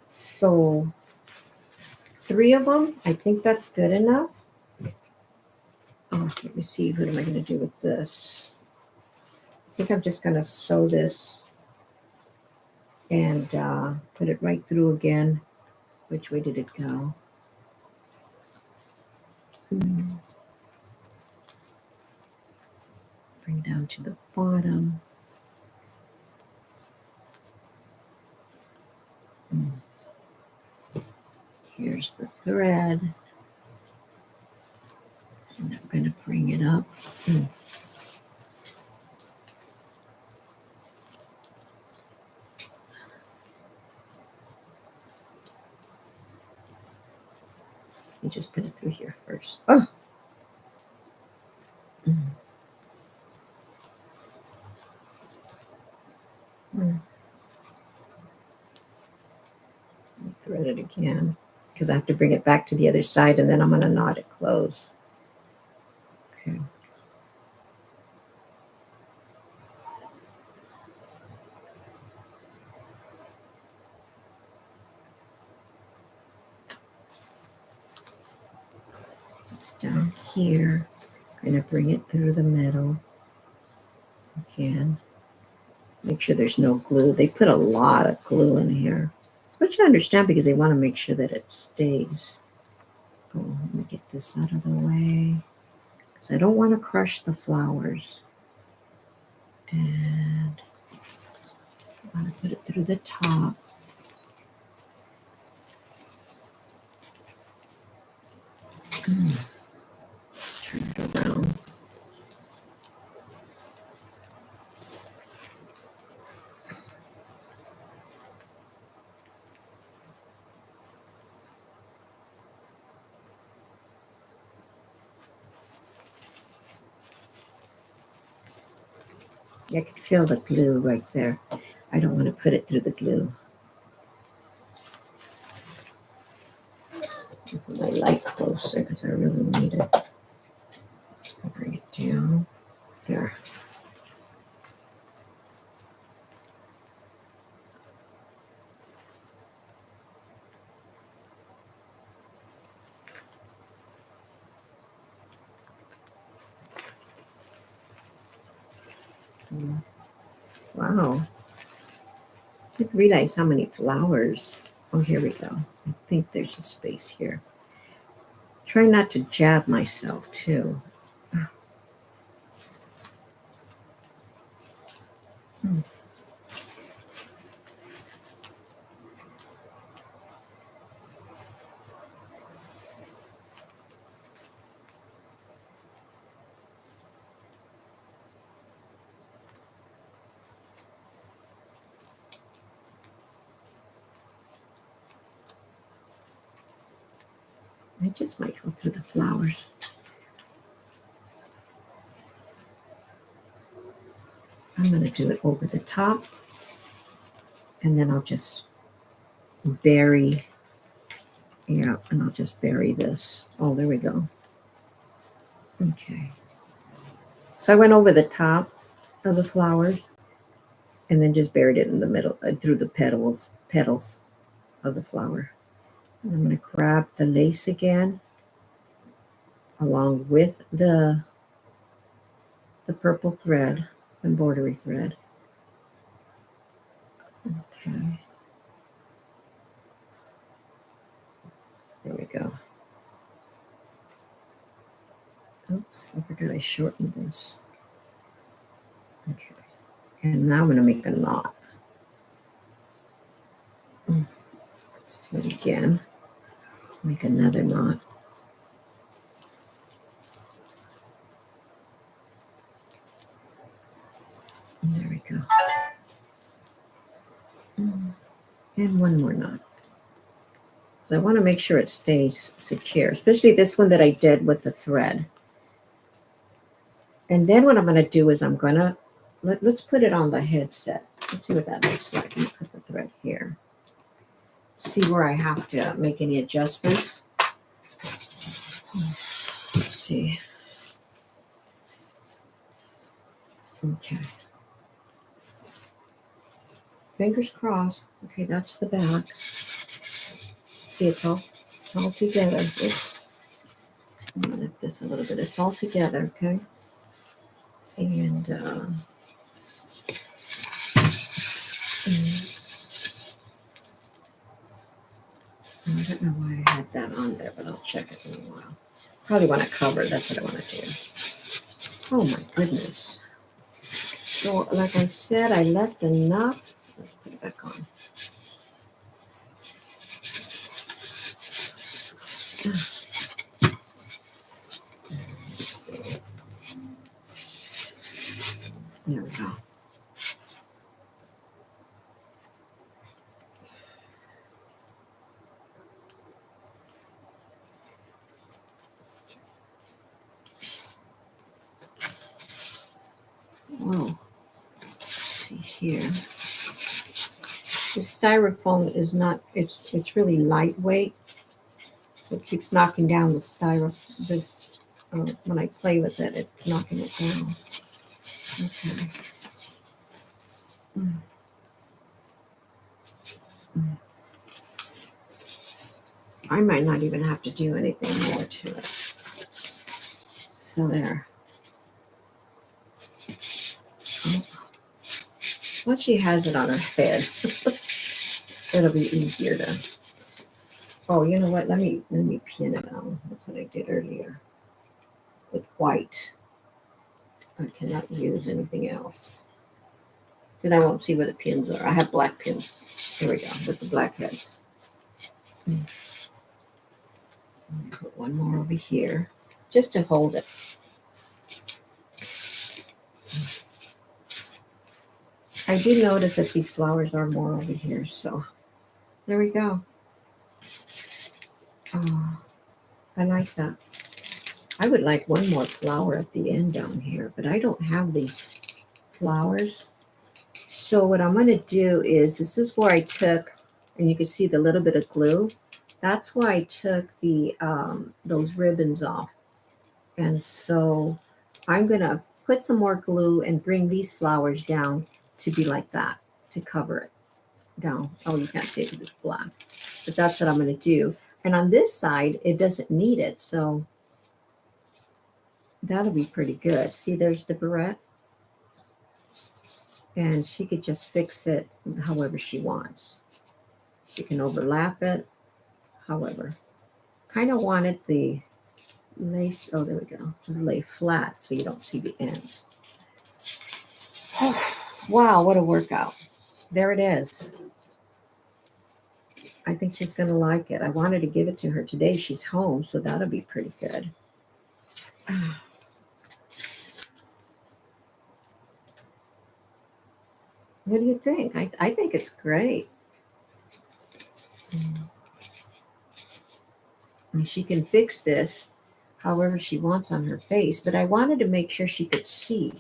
So 3 of them, I think that's good enough. Oh, let me see. What am I going to do with this? I think I'm just going to sew this and put it right through again. Which way did it go? Bring down to the bottom. Here's the thread. And I'm going to bring it up. You just put it through here first. Oh. Thread it again because I have to bring it back to the other side and then I'm going to knot it close. Okay. It's down here. I'm going to bring it through the middle again. Make sure there's no glue. They put a lot of glue in here, which I understand because they want to make sure that it stays. Oh, let me get this out of the way because I don't want to crush the flowers. And I want to put it through the top. Turn it around. I can feel the glue right there. I don't want to put it through the glue. Put my light closer because I really need it. I'll bring it down there. Wow. I didn't realize how many flowers. Oh, here we go. I think there's a space here. Try not to jab myself too. I just might go through the flowers. I'm going to do it over the top. And then I'll just bury. Yeah, and I'll just bury this. Oh, there we go. Okay. So I went over the top of the flowers and then just buried it in the middle through the petals of the flower. And I'm going to grab the lace again along with the purple thread, the embroidery thread. Okay. There we go. Oops, I forgot I shortened this. Okay. And now I'm going to make a knot. Let's do it again. Make another knot. And there we go. And one more knot. So I want to make sure it stays secure, especially this one that I did with the thread. And then what I'm going to do is I'm going to, let's put it on the headset. Let's see what that looks like. I'm going to put the thread here. See where I have to make any adjustments. Let's see. Okay. Fingers crossed. Okay, that's the back. See, it's all together. Oops. I'm gonna lift this a little bit. It's all together, okay? And on there, but I'll check it in a while. Probably want to cover. That's what I want to do. Oh my goodness. So, like I said, I left enough. Let's put it back on. There we go. Whoa. Let's see here. The styrofoam is not, it's really lightweight. So it keeps knocking down the styrofoam. This, when I play with it, it's knocking it down. Okay. Mm. Mm. I might not even have to do anything more to it. So there. Oh. Once she has it on her head, it'll be easier to. Oh, you know what? Let me pin it on. That's what I did earlier with white. I cannot use anything else. Then I won't see where the pins are. I have black pins. Here we go with the black heads. Put one more over here just to hold it. I do notice that these flowers are more over here, so there we go. Oh, I like that. I would like one more flower at the end down here, but I don't have these flowers. So what I'm going to do is, this is where I took, and you can see the little bit of glue. That's why I took the those ribbons off. And so I'm going to put some more glue and bring these flowers down to be like that, to cover it down. Oh, you can't see it because it's black. But that's what I'm going to do. And on this side, it doesn't need it. So that'll be pretty good. See, there's the barrette. And she could just fix it however she wants. She can overlap it, however. Kind of wanted the lace, oh, there we go, to lay flat so you don't see the ends. Wow, what a workout. There it is. I think she's going to like it. I wanted to give it to her today. She's home, so that'll be pretty good. What do you think? I think it's great. And she can fix this however she wants on her face, but I wanted to make sure she could see.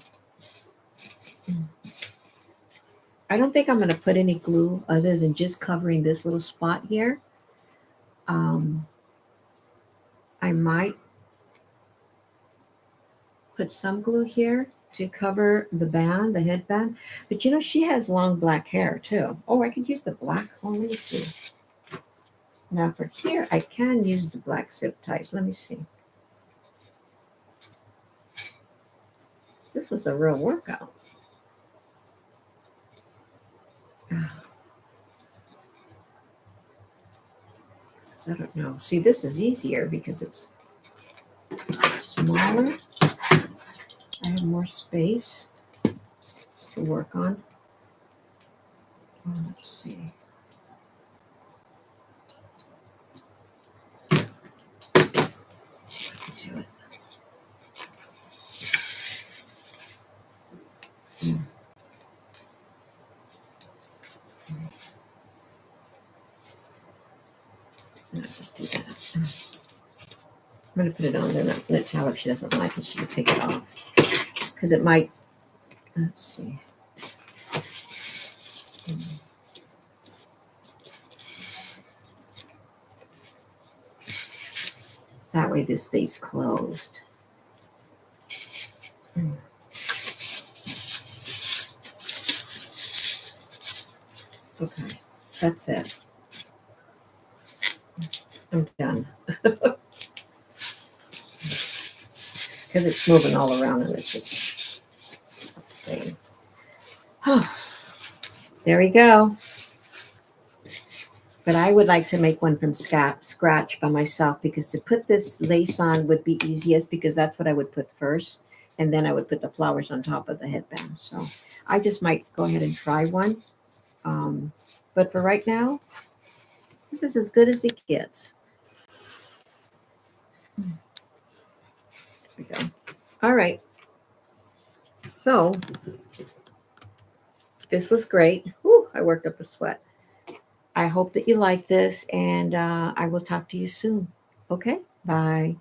I don't think I'm going to put any glue other than just covering this little spot here. I might put some glue here to cover the band, the headband. But you know, she has long black hair too. Oh, I could use the black. Oh, let me see. Now for here, I can use the black zip ties. Let me see. This was a real workout. I don't know. See, this is easier because it's smaller. I have more space to work on. Oh, let's see. Do it. Just do that. I'm going to put it on there. I'm not going to tell her if she doesn't like it. She can take it off. Because it might, let's see. That way this stays closed. Okay, that's it. I'm done. Because it's moving all around and it's just staying. Oh, there we go. But I would like to make one from scratch by myself because to put this lace on would be easiest because that's what I would put first. And then I would put the flowers on top of the headband. So I just might go ahead and try one. Um, but for right now, this is as good as it gets. There we go. All right. So this was great. Whew, I worked up a sweat. I hope that you like this, and I will talk to you soon. Okay? Bye.